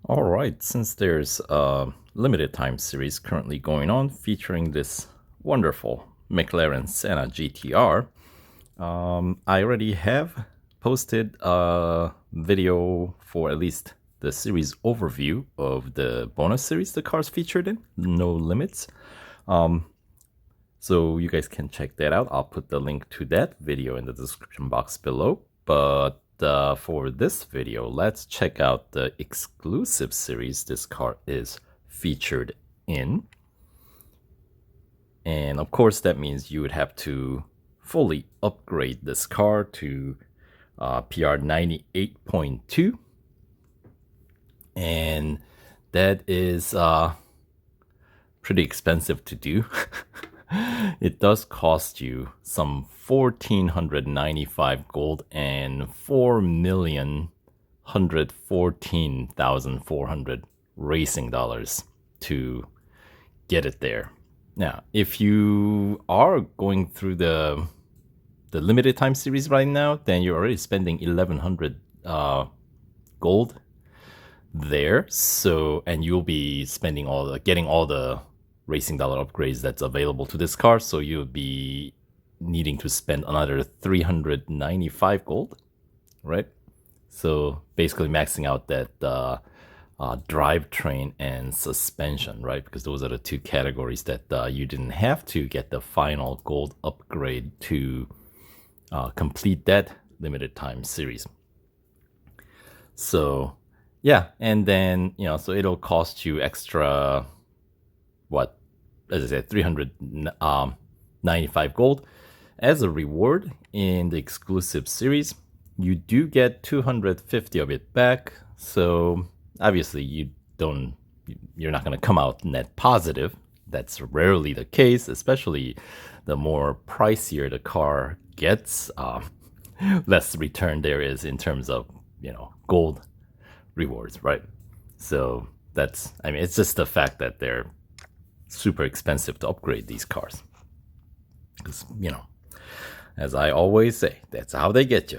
All right, since there's a limited time series currently going on featuring this wonderful McLaren Senna GTR, I already have posted a video for at least the series overview of the bonus series the car's featured in, No Limits. So you guys can check that out. I'll put the link to that video in the description box below. But for this video, let's check out the exclusive series this car is featured in. And of course, that means you would have to fully upgrade this car to PR 98.2. And that is pretty expensive to do. It does cost you some 1,495 gold and 4,114,400 racing dollars to get it there. Now, if you are going through the limited time series right now, then you're already spending 1,100 gold there. So, and you'll be spending getting all the racing dollar upgrades that's available to this car, so you'll be needing to spend another 395 gold, right? So basically maxing out that drivetrain and suspension, right? Because those are the two categories that you didn't have to get the final gold upgrade to complete that limited time series. So yeah, and then so it'll cost you extra, what, as I said, 395 gold as a reward in the exclusive series. You do get 250 of it back, so obviously you're not going to come out net positive. That's rarely the case, especially the more pricier the car gets, less return there is in terms of gold rewards, right? So it's just the fact that they're super expensive to upgrade these cars, because as I always say, that's how they get you.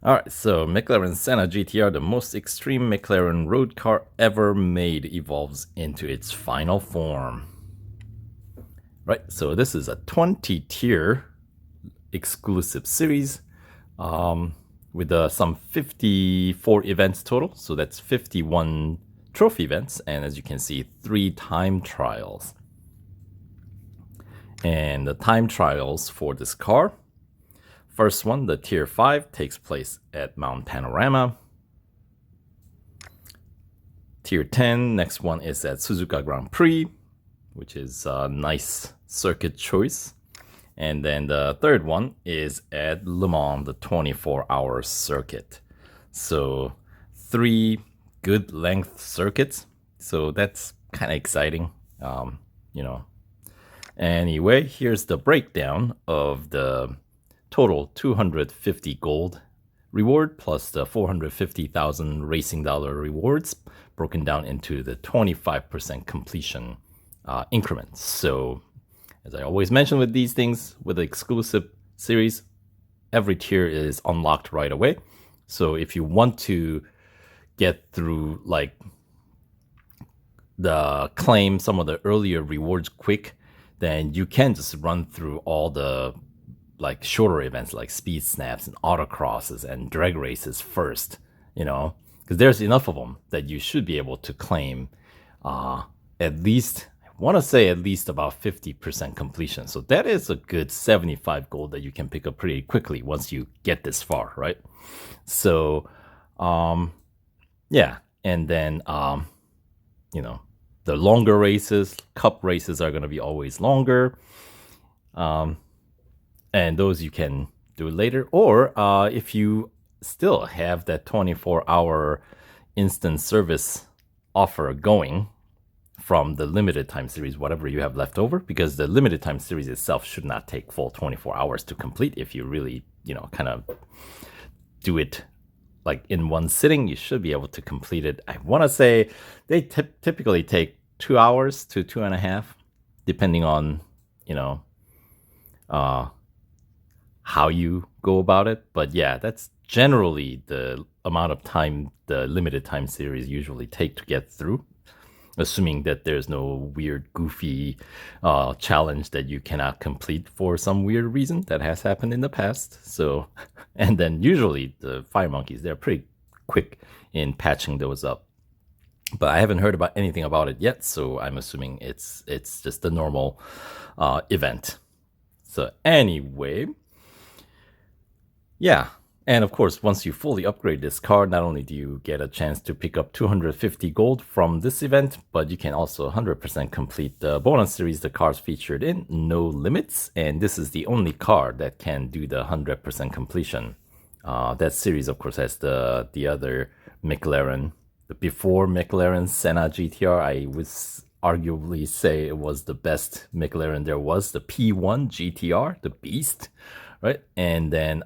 All right, so McLaren Senna GTR, the most extreme McLaren road car ever made, evolves into its final form. Right, so this is a 20-tier exclusive series with some 54 events total. So that's 51 trophy events, and as you can see, 3 time trials. And the time trials for this car, first one, the tier 5, takes place at Mount Panorama. Tier 10, next one is at Suzuka Grand Prix, which is a nice circuit choice. And then the third one is at Le Mans, the 24-hour circuit. So 3 good length circuits, so that's kind of exciting. Anyway, here's the breakdown of the total 250 gold reward plus the 450,000 racing dollar rewards, broken down into the 25% completion increments. So as I always mention with these things, with the exclusive series, every tier is unlocked right away. So if you want to get through claim some of the earlier rewards quick, then you can just run through all the shorter events like speed snaps and autocrosses and drag races first, because there's enough of them that you should be able to claim at least about 50% completion. So that is a good 75 gold that you can pick up pretty quickly once you get this far, right? So yeah, and then the longer races, cup races, are going to be always longer, and those you can do later. Or if you still have that 24-hour instant service offer going from the limited time series, whatever you have left over, because the limited time series itself should not take full 24 hours to complete. If you really kind of do it in one sitting, you should be able to complete it. I want to say they typically take 2 hours to 2.5, depending on how you go about it. But yeah, that's generally the amount of time the limited time series usually take to get through, assuming that there's no weird, goofy challenge that you cannot complete for some weird reason that has happened in the past. So, and then usually the Fire Monkeys, they're pretty quick in patching those up. But I haven't heard about anything about it yet, so I'm assuming it's just a normal event. So anyway, yeah. And of course, once you fully upgrade this car, not only do you get a chance to pick up 250 gold from this event, but you can also 100% complete the bonus series the cars featured in, No Limits. And this is the only car that can do the 100% completion. That series, of course, has the other McLaren, before McLaren Senna GTR. I would arguably say it was the best McLaren there was, the P1 GTR, the Beast, right? And then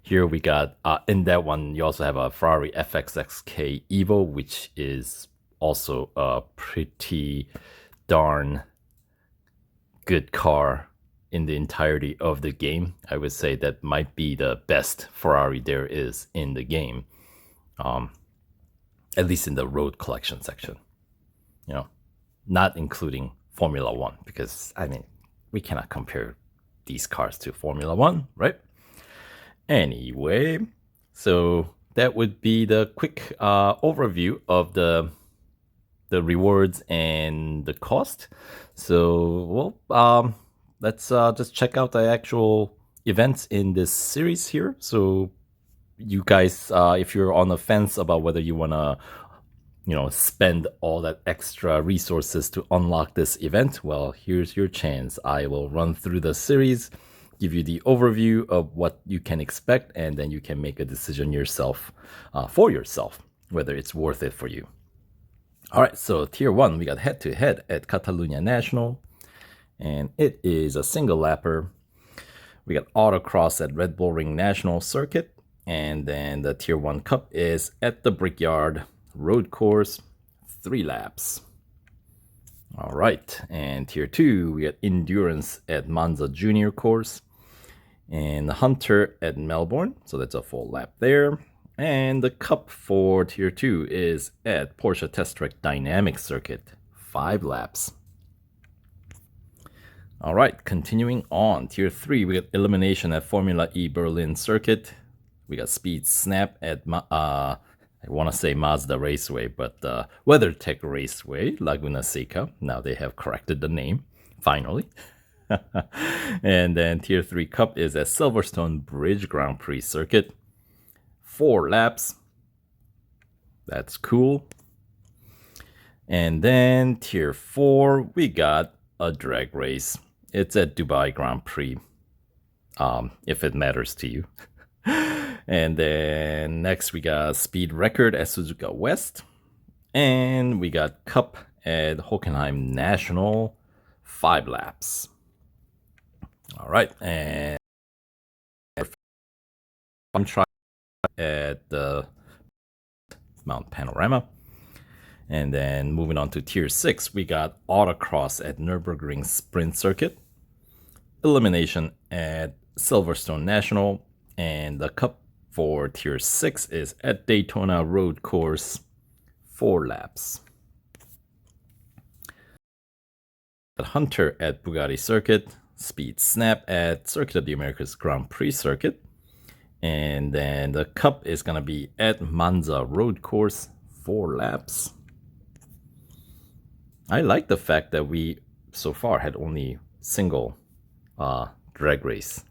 here we got, in that one, you also have a Ferrari FXXK Evo, which is also a pretty darn good car in the entirety of the game. I would say that might be the best Ferrari there is in the game, at least in the road collection section. You know, not including Formula One, because, I mean, we cannot compare these cars to Formula One, right? Anyway, so that would be the quick overview of the rewards and the cost. So, well, let's just check out the actual events in this series here. So, you guys, if you're on the fence about whether you want to, spend all that extra resources to unlock this event, well, here's your chance. I will run through the series, give you the overview of what you can expect, and then you can make a decision yourself, for yourself, whether it's worth it for you. All right, so Tier 1, we got head-to-head at Catalunya National, and it is a single lapper. We got Autocross at Red Bull Ring National Circuit, and then the Tier 1 Cup is at the Brickyard Road Course, 3 laps. All right, and Tier 2, we got Endurance at Monza Junior Course, and the Hunter at Melbourne, so that's a full lap there. And the Cup for Tier 2 is at Porsche Test Track Dynamic Circuit, 5 laps. All right, continuing on. Tier 3, we got Elimination at Formula E Berlin Circuit. We got Speed Snap at, I want to say Mazda Raceway, but WeatherTech Raceway, Laguna Seca. Now they have corrected the name, finally. And then Tier 3 Cup is at Silverstone Bridge Grand Prix Circuit. 4 laps. That's cool. And then Tier 4, we got a drag race. It's at Dubai Grand Prix, if it matters to you. And then next we got Speed Record at Suzuka West. And we got Cup at Hockenheim National, 5 laps. All right, and I'm trying at the Mount Panorama. And then moving on to Tier 6, we got Autocross at Nürburgring Sprint Circuit, Elimination at Silverstone National, and the Cup for Tier 6 is at Daytona Road Course, 4 laps. Hunter at Bugatti Circuit, Speed Snap at Circuit of the Americas Grand Prix Circuit, and then the Cup is going to be at Monza Road Course, 4 laps. I like the fact that we so far had only single drag race.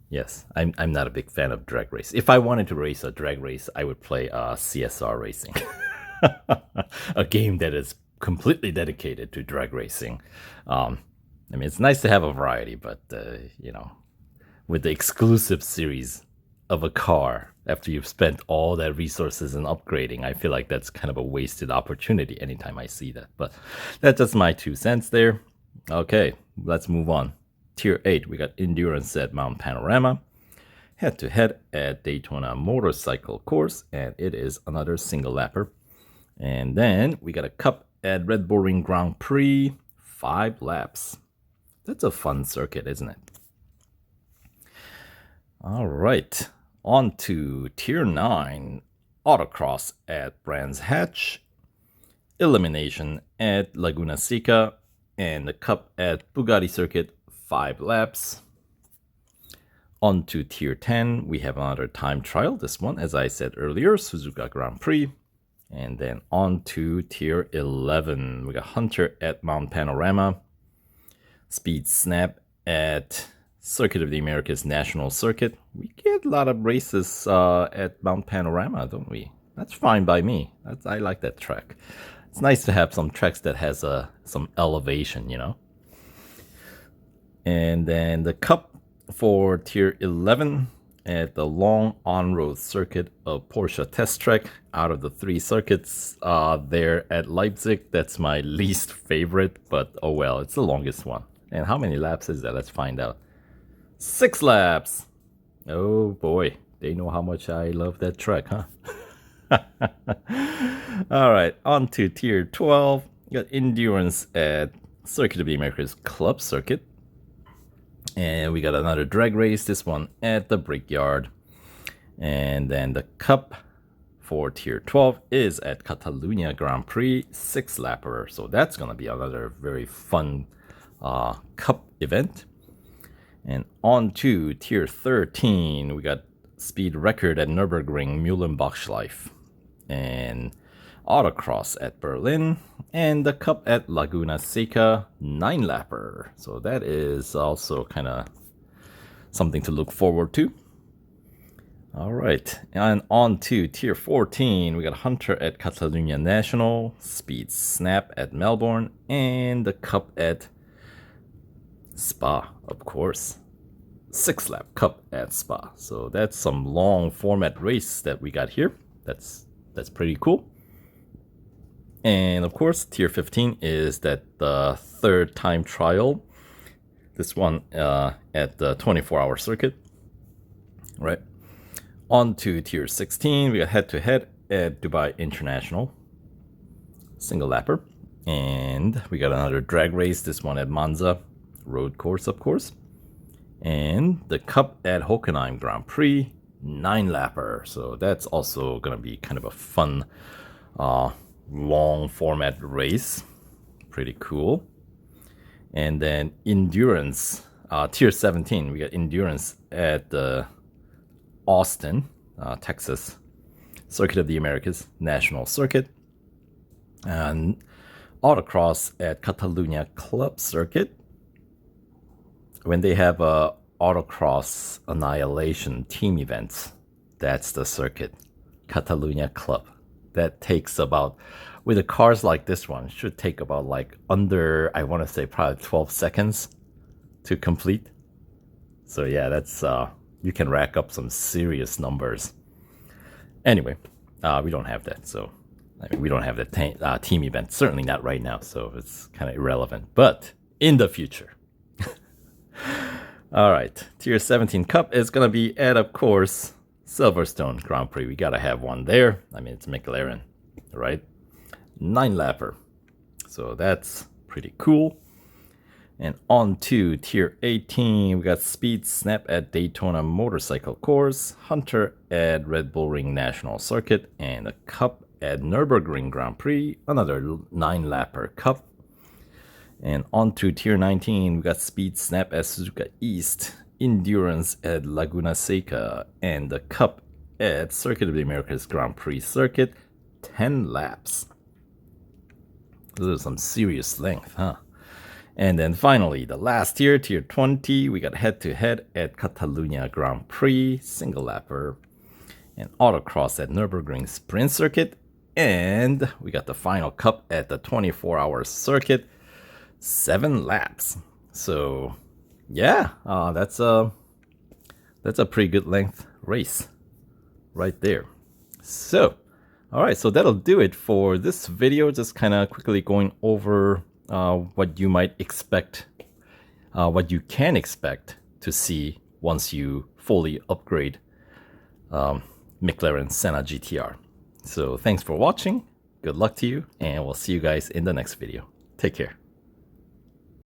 Yes, I'm not a big fan of drag race. If I wanted to race a drag race, I would play CSR Racing, a game that is completely dedicated to drag racing. I mean, it's nice to have a variety, but with the exclusive series of a car, after you've spent all that resources in upgrading, I feel like that's kind of a wasted opportunity anytime I see that. But that's just my 2 cents there. Okay, let's move on. Tier 8, we got Endurance at Mount Panorama, head-to-head at Daytona Motorcycle Course, and it is another single lapper. And then we got a Cup at Red Bull Ring Grand Prix, 5 laps. That's a fun circuit, isn't it? All right, on to Tier 9, Autocross at Brands Hatch, Elimination at Laguna Seca, and the Cup at Bugatti Circuit, 5 laps. On to Tier 10, we have another time trial. This one, as I said earlier, Suzuka Grand Prix. And then on to Tier 11, we got Hunter at Mount Panorama, Speed Snap at Circuit of the Americas National Circuit. We get a lot of races at Mount Panorama, don't we? That's fine by me. I like that track. It's nice to have some tracks that has some elevation, you know. And then the Cup for Tier 11 at the long on-road circuit of Porsche Test Track. Out of the 3 circuits there at Leipzig, that's my least favorite, but oh well, it's the longest one. And how many laps is that? Let's find out. 6 laps! Oh boy, they know how much I love that track, huh? Alright, on to Tier 12. You got Endurance at Circuit of the Americas Club Circuit. And we got another drag race, this one at the Brickyard. And then the Cup for Tier 12 is at Catalunya Grand Prix, 6-lapper. So that's going to be another very fun Cup event. And on to Tier 13, we got Speed Record at Nürburgring Mühlenbachschleife. And Autocross at Berlin, and the Cup at Laguna Seca, 9-lapper. So that is also kind of something to look forward to. All right, and on to Tier 14, we got Hunter at Catalunya National, Speed Snap at Melbourne, and the Cup at Spa, of course. 6-lap Cup at Spa. So that's some long format race that we got here. That's pretty cool. And of course, Tier 15 is the 3rd time trial. This one at the 24-hour circuit. Right. On to Tier 16, we got head-to-head at Dubai International. Single-lapper. And we got another drag race, this one at Monza. Road course, of course. And the Cup at Hockenheim Grand Prix, 9-lapper. So that's also going to be kind of a fun long format race. Pretty cool. And then Endurance, Tier 17, we got Endurance at Austin, Texas, Circuit of the Americas National Circuit. And Autocross at Catalunya Club Circuit. When they have Autocross Annihilation team events, that's the circuit, Catalunya Club. That takes about, with the cars like this one, should take about like under, I want to say probably 12 seconds to complete. So yeah, that's, you can rack up some serious numbers. Anyway, we don't have that. So, I mean, we don't have that team event, certainly not right now. So it's kind of irrelevant, but in the future. All right, Tier 17 Cup is going to be at, of course, Silverstone Grand Prix. We got to have one there. I mean, it's McLaren, right? 9-lapper. So that's pretty cool. And on to Tier 18, we got Speed Snap at Daytona Motorcycle Course, Hunter at Red Bull Ring National Circuit, and a Cup at Nürburgring Grand Prix, another 9-lapper Cup. And on to Tier 19, we got Speed Snap at Suzuka East, Endurance at Laguna Seca, and the Cup at Circuit of the Americas Grand Prix Circuit, 10 laps. Those are some serious length, huh? And then finally, the last tier, Tier 20, we got head-to-head at Catalunya Grand Prix, single-lapper, and Autocross at Nürburgring Sprint Circuit, and we got the final Cup at the 24-hour circuit, 7 laps. So yeah, that's a pretty good length race right there. So all right, so that'll do it for this video. Just kind of quickly going over what you might expect, what you can expect to see once you fully upgrade McLaren Senna GTR. So thanks for watching, good luck to you, and we'll see you guys in the next video. Take care.